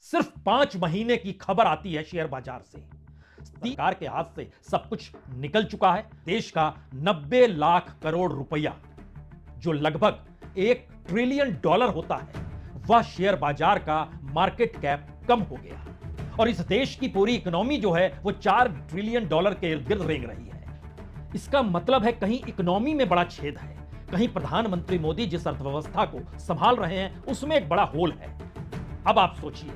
सिर्फ 5 महीने की खबर आती है शेयर बाजार से। सरकार के हाथ से सब कुछ निकल चुका है। देश का 90 लाख करोड़ रुपया, जो लगभग $1 ट्रिलियन होता है, वह शेयर बाजार का मार्केट कैप कम हो गया। और इस देश की पूरी इकोनॉमी जो है वो $4 ट्रिलियन के इर्द गिर्द रेंग रही है। इसका मतलब है कहीं इकोनॉमी में बड़ा छेद है, कहीं प्रधानमंत्री मोदी जिस अर्थव्यवस्था को संभाल रहे हैं उसमें एक बड़ा होल है। अब आप सोचिए,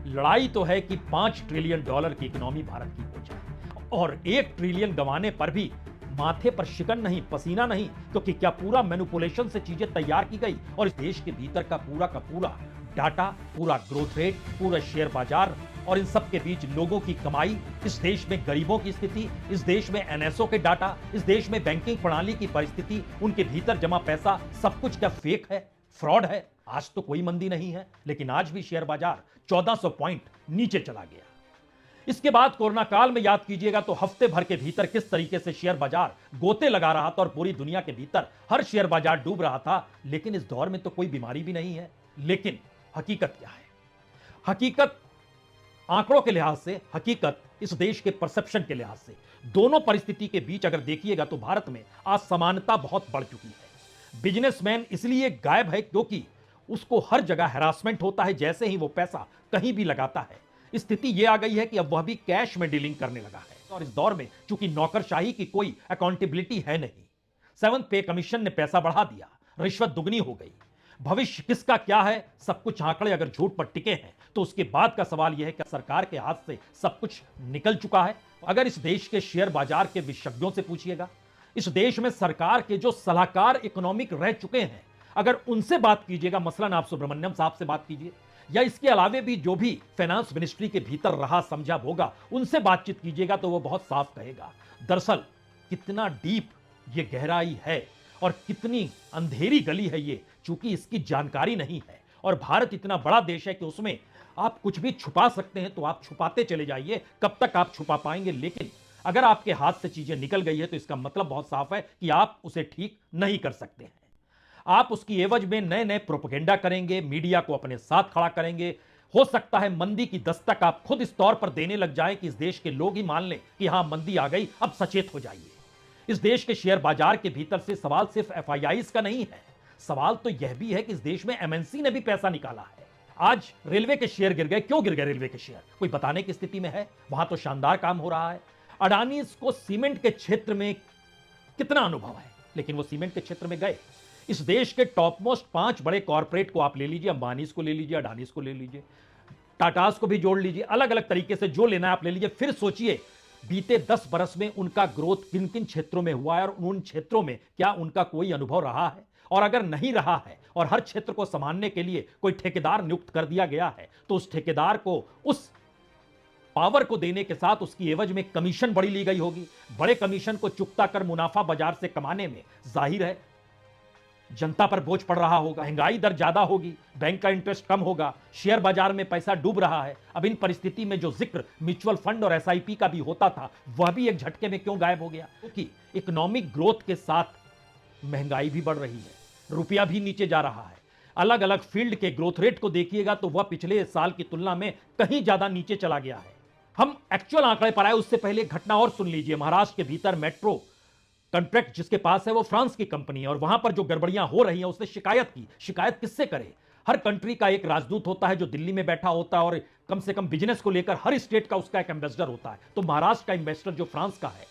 लड़ाई तो है कि $5 ट्रिलियन की इकोनॉमी भारत की हो जाए, और $1 ट्रिलियन गंवाने पर भी माथे पर शिकन नहीं, पसीना नहीं, क्योंकि क्या पूरा मैनिपुलेशन से चीजें तैयार की गई और इस देश के भीतर का पूरा डाटा, पूरा ग्रोथ रेट, पूरा शेयर बाजार और इन सब के बीच लोगों की कमाई, इस देश में गरीबों की स्थिति, इस देश में एनएसओ के डाटा, इस देश में बैंकिंग प्रणाली की परिस्थिति, उनके भीतर जमा पैसा, सब कुछ क्या फेक है, फ्रॉड है? आज तो कोई मंदी नहीं है, लेकिन आज भी शेयर बाजार 1400 पॉइंट नीचे चला गया। इसके बाद कोरोना काल में याद कीजिएगा तो हफ्ते भर के भीतर किस तरीके से शेयर बाजार गोते लगा रहा था और पूरी दुनिया के भीतर हर शेयर बाजार डूब रहा था। लेकिन इस दौर में तो कोई बीमारी भी नहीं है। लेकिन हकीकत क्या है? हकीकत आंकड़ों के लिहाज से, हकीकत इस देश के परसेप्शन के लिहाज से, दोनों परिस्थिति के बीच अगर देखिएगा तो भारत में असमानता बहुत बढ़ चुकी है। बिजनेसमैन इसलिए गायब है क्योंकि उसको हर जगह हैरासमेंट होता है जैसे ही वो पैसा कहीं भी लगाता है। स्थिति यह आ गई है कि अब वह भी कैश में डीलिंग करने लगा है। और इस दौर में चूंकि नौकरशाही की कोई अकाउंटेबिलिटी है नहीं, 7th पे कमीशन ने पैसा बढ़ा दिया, रिश्वत दुगनी हो गई। भविष्य किसका क्या है, सब कुछ आंकड़े अगर झूठ पर टिके हैं तो उसके बाद का सवाल यह है कि सरकार के हाथ से सब कुछ निकल चुका है। अगर इस देश के शेयर बाजार के विशेषज्ञों से पूछिएगा, इस देश में सरकार के जो सलाहकार इकोनॉमिक रह चुके हैं, अगर उनसे बात कीजिएगा, मसलन आप सुब्रमण्यम साहब से बात कीजिए, या इसके अलावे भी जो भी फाइनेंस मिनिस्ट्री के भीतर रहा समझा होगा उनसे बातचीत कीजिएगा, तो वो बहुत साफ कहेगा दरअसल कितना डीप ये गहराई है और कितनी अंधेरी गली है ये, चूंकि इसकी जानकारी नहीं है। और भारत इतना बड़ा देश है कि उसमें आप कुछ भी छुपा सकते हैं तो आप छुपाते चले जाइए, कब तक आप छुपा पाएंगे? लेकिन अगर आपके हाथ से चीजें निकल गई है तो इसका मतलब बहुत साफ है कि आप उसे ठीक नहीं कर सकते हैं। आप उसकी एवज में नए नए प्रोपेगेंडा करेंगे, मीडिया को अपने साथ खड़ा करेंगे। हो सकता है मंदी की दस्तक आप खुद इस तौर पर देने लग जाएं कि इस देश के लोग ही मान लें कि हां मंदी आ गई, अब सचेत हो जाइए। इस देश के शेयर बाजार के भीतर से सवाल सिर्फ एफआईआईज का नहीं है, सवाल तो यह भी है कि इस देश में एमएनसी ने भी पैसा निकाला है। आज रेलवे के शेयर गिर गए, क्यों गिर गए रेलवे के शेयर? कोई बताने की स्थिति में है? वहां तो शानदार काम हो रहा है। अडानी को सीमेंट के क्षेत्र में कितना अनुभव है, लेकिन वो सीमेंट के क्षेत्र में गए। इस देश के टॉप मोस्ट 5 बड़े कॉर्पोरेट को आप ले लीजिए, अंबानीज को ले लीजिए, अडानीज को ले लीजिए, टाटास को भी जोड़ लीजिए, अलग अलग तरीके से जो लेना है आप ले लीजिए। फिर सोचिए बीते 10 बरस में उनका ग्रोथ किन किन क्षेत्रों में हुआ है और उन क्षेत्रों में क्या उनका कोई अनुभव रहा है? और अगर नहीं रहा है और हर क्षेत्र को संभालने के लिए कोई ठेकेदार नियुक्त कर दिया गया है, तो उस ठेकेदार को उस पावर को देने के साथ उसकी एवज में कमीशन बड़ी ली गई होगी। बड़े कमीशन को चुकता कर मुनाफा बाजार से कमाने में जाहिर है जनता पर बोझ पड़ रहा होगा, महंगाई दर ज्यादा होगी, बैंक का इंटरेस्ट कम होगा, शेयर बाजार में पैसा डूब रहा है। अब इन परिस्थिति में जो जिक्र म्यूचुअल फंड और एसआईपी का भी होता था, वह भी एक झटके में क्यों गायब हो गया? क्योंकि इकोनॉमिक ग्रोथ के साथ महंगाई भी बढ़ रही है, रुपया भी नीचे जा रहा है। अलग अलग फील्ड के ग्रोथ रेट को देखिएगा तो वह पिछले साल की तुलना में कहीं ज्यादा नीचे चला गया है। हम एक्चुअल आंकड़े पर आए उससे पहले एक घटना और सुन लीजिए। महाराष्ट्र के भीतर मेट्रो कॉन्ट्रैक्ट जिसके पास है वो फ्रांस की कंपनी है, और वहां पर जो गड़बड़ियां हो रही हैं उसने शिकायत की। शिकायत किससे करे? हर कंट्री का एक राजदूत होता है जो दिल्ली में बैठा होता है, और कम से कम बिजनेस को लेकर हर स्टेट का उसका एक एम्बेसडर होता है। तो महाराष्ट्र का एम्बेसडर जो फ्रांस का है,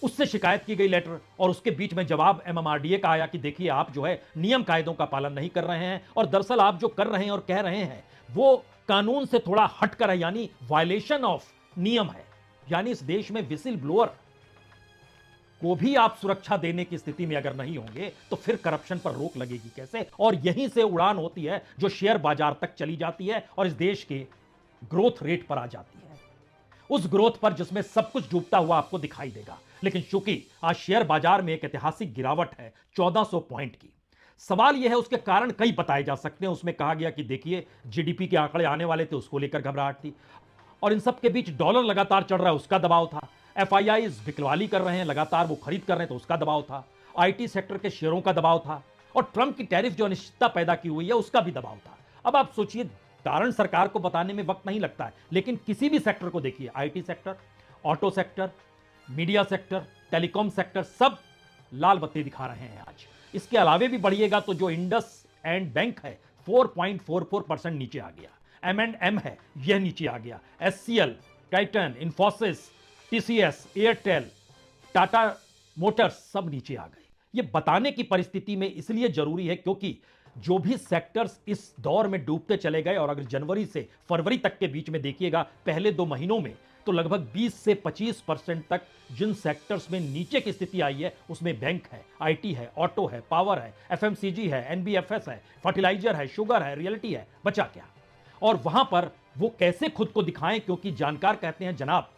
उससे शिकायत की गई लेटर, और उसके बीच में जवाब एमएमआरडीए का आया कि देखिए आप जो है नियम कायदों का पालन नहीं कर रहे हैं, और दरअसल आप जो कर रहे हैं और कह रहे हैं वो कानून से थोड़ा हटकर है, यानी वायलेशन ऑफ नियम है। यानी इस देश में विसिल ब्लोअर को भी आप सुरक्षा देने की स्थिति में अगर नहीं होंगे तो फिर करप्शन पर रोक लगेगी कैसे? और यहीं से उड़ान होती है जो शेयर बाजार तक चली जाती है और इस देश के ग्रोथ रेट पर आ जाती है, उस ग्रोथ पर जिसमें सब कुछ डूबता हुआ आपको दिखाई देगा। लेकिन चूंकि आज शेयर बाजार में एक ऐतिहासिक गिरावट है 1400 पॉइंट की, सवाल यह है, उसके कारण कई बताए जा सकते हैं। उसमें कहा गया कि देखिए जीडीपी के आंकड़े आने वाले थे, उसको लेकर घबराहट थी, और इन सब के बीच डॉलर लगातार चढ़ रहा है, उसका दबाव था। एफआईआई बिकवाली कर रहे हैं, लगातार वो खरीद कर रहे हैं, तो उसका दबाव था। आईटी सेक्टर के शेयरों का दबाव था, और ट्रंप की टैरिफ जो अनिश्चितता पैदा की हुई है उसका भी दबाव था। अब आप सोचिए कारण सरकार को बताने में वक्त नहीं लगता है, लेकिन किसी भी सेक्टर को देखिए, IT sector, auto sector, media sector, telecom sector, सब लाल बत्ती दिखा रहे हैं आज। इसके अलावे भी बढ़िएगा तो जो इंडस एंड बैंक है 4.44% नीचे आ गया, M&M है यह नीचे आ गया, SCL, Titan, Infosys, TCS, Airtel, Tata Motors सब नीचे आ गए। ये बताने की परिस्थिति में इसलिए जरूरी है क्योंकि जो भी सेक्टर्स इस दौर में डूबते चले गए, और अगर जनवरी से फरवरी तक के बीच में देखिएगा पहले 2 महीनों में, तो लगभग 20 से 25% तक जिन सेक्टर्स में नीचे की स्थिति आई है उसमें बैंक है, आईटी है, ऑटो है, पावर है, FMCG है, NBFS है, फर्टिलाइजर है, शुगर है, रियल्टी है, बचा क्या। और वहां पर वो कैसे खुद को दिखाएं, क्योंकि जानकार कहते हैं जनाब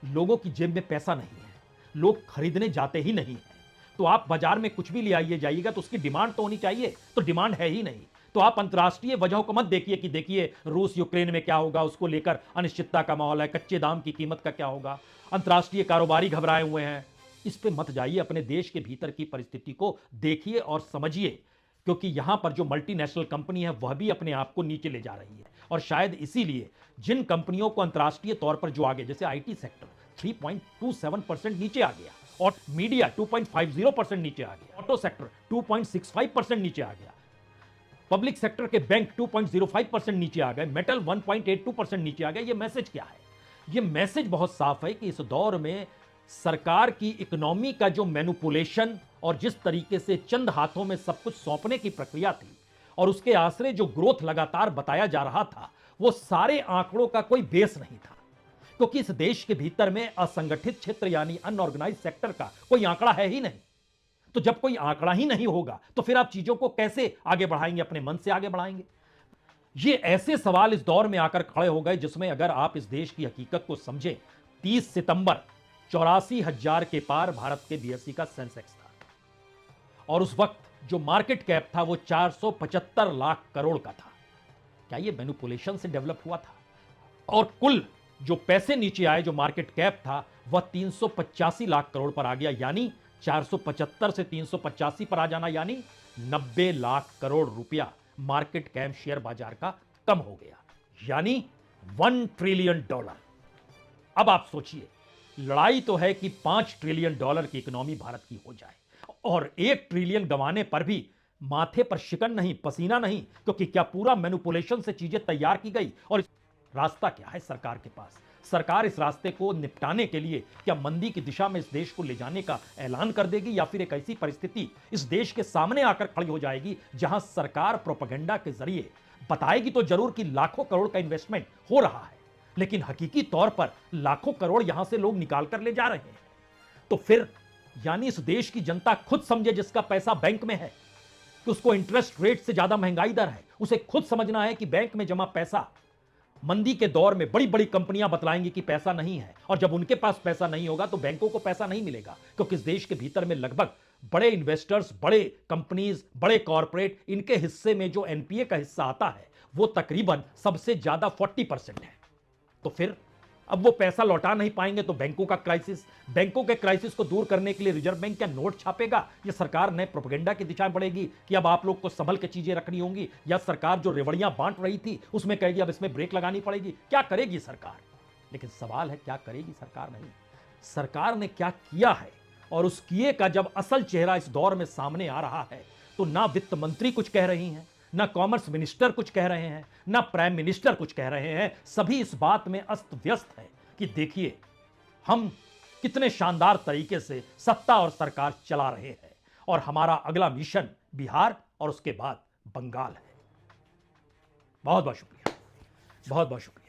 लोगों की जेब में पैसा नहीं है, लोग खरीदने जाते ही नहीं है। तो आप बाजार में कुछ भी ले आइए जाइएगा तो उसकी डिमांड तो होनी चाहिए, तो डिमांड है ही नहीं। तो आप अंतर्राष्ट्रीय वजहों को मत देखिए कि देखिए रूस यूक्रेन में क्या होगा, उसको लेकर अनिश्चितता का माहौल है, कच्चे दाम की कीमत का क्या होगा, अंतर्राष्ट्रीय कारोबारी घबराए हुए हैं, इस पे मत जाइए। अपने देश के भीतर की परिस्थिति को देखिए और समझिए, क्योंकि यहां पर जो मल्टीनेशनल कंपनी है वह भी अपने आप को नीचे ले जा रही है। और शायद इसीलिए जिन कंपनियों को अंतर्राष्ट्रीय तौर पर जो आगे, जैसे आईटी सेक्टर 3.27% नीचे आ गया, और मीडिया 2.50% नीचे आ गया, ऑटो सेक्टर 2.65% नीचे आ गया, पब्लिक सेक्टर के बैंक 2.05% नीचे आ गए, मेटल 1.82% नीचे आ गए। ये मैसेज क्या है? ये मैसेज बहुत साफ है कि इस दौर में सरकार की इकोनॉमी का जो मैनिपुलेशन और जिस तरीके से चंद हाथों में सब कुछ सौंपने की प्रक्रिया थी, और उसके आसरे जो ग्रोथ लगातार बताया जा रहा था, वो सारे आंकड़ों का कोई बेस नहीं था, क्योंकि इस देश के भीतर में असंगठित क्षेत्र यानी अनऑर्गेनाइज्ड सेक्टर का कोई आंकड़ा है ही नहीं। तो जब कोई आंकड़ा ही नहीं होगा तो फिर आप चीजों को कैसे आगे बढ़ाएंगे, अपने मन से आगे बढ़ाएंगे? ये ऐसे सवाल इस दौर में आकर खड़े हो गए जिसमें अगर आप इस देश की हकीकत को समझें, 30 सितंबर 84,000 के पार भारत के BSE का सेंसेक्स था, और उस वक्त जो मार्केट कैप था वो 475 लाख करोड़ का था। क्या ये मैनिपुलेशन से डेवलप हुआ था? और कुल जो पैसे नीचे आए, जो मार्केट कैप था, वह 385 लाख करोड़ पर आ गया, यानी 475 से 385 पर आ जाना, यानी 90 लाख करोड़ रुपया मार्केट कैप शेयर बाजार का कम हो गया, यानी $1 ट्रिलियन। अब आप सोचिए, लड़ाई तो है कि $5 ट्रिलियन की इकोनॉमी भारत की हो जाए, और 1 ट्रिलियन गंवाने पर भी माथे पर शिकन नहीं, पसीना नहीं, क्योंकि क्या पूरा मैनिपुलेशन से चीजें तैयार की गई। और रास्ता क्या है सरकार के पास? सरकार इस रास्ते को निपटाने के लिए क्या मंदी की दिशा में इस देश को ले जाने का ऐलान कर देगी, या फिर एक ऐसी परिस्थिति इस देश के सामने आकर खड़ी हो जाएगी जहां सरकार प्रोपेगेंडा के जरिए बताएगी तो जरूर कि लाखों करोड़ का इन्वेस्टमेंट हो रहा है, लेकिन हकीकी तौर पर लाखों करोड़ यहां से लोग निकाल कर ले जा रहे हैं। तो फिर यानी इस देश की जनता खुद समझे, जिसका पैसा बैंक में है कि उसको इंटरेस्ट रेट से ज्यादा महंगाई दर है, उसे खुद समझना है कि बैंक में जमा पैसा मंदी के दौर में बड़ी बड़ी कंपनियां बतलाएंगी कि पैसा नहीं है, और जब उनके पास पैसा नहीं होगा तो बैंकों को पैसा नहीं मिलेगा, क्योंकि इस देश के भीतर में लगभग बड़े इन्वेस्टर्स, बड़े कंपनीज, बड़े कॉर्पोरेट, इनके हिस्से में जो NPA का हिस्सा आता है वो तकरीबन सबसे ज्यादा 40% है। तो फिर अब वो पैसा लौटा नहीं पाएंगे तो बैंकों का क्राइसिस, बैंकों के क्राइसिस को दूर करने के लिए रिजर्व बैंक क्या नोट छापेगा, या सरकार नए प्रोपेगेंडा की दिशा में बढ़ेगी कि अब आप लोग को संभल के चीजें रखनी होंगी, या सरकार जो रेवड़ियां बांट रही थी उसमें कहेगी अब इसमें ब्रेक लगानी पड़ेगी? क्या करेगी सरकार? लेकिन सवाल है क्या करेगी सरकार? नहीं, सरकार ने क्या किया है, और उस किए का जब असल चेहरा इस दौर में सामने आ रहा है तो ना वित्त मंत्री कुछ कह रही हैं, ना कॉमर्स मिनिस्टर कुछ कह रहे हैं, ना प्राइम मिनिस्टर कुछ कह रहे हैं। सभी इस बात में अस्त व्यस्त है कि देखिए हम कितने शानदार तरीके से सत्ता और सरकार चला रहे हैं, और हमारा अगला मिशन बिहार और उसके बाद बंगाल है। बहुत बहुत शुक्रिया, बहुत बहुत शुक्रिया।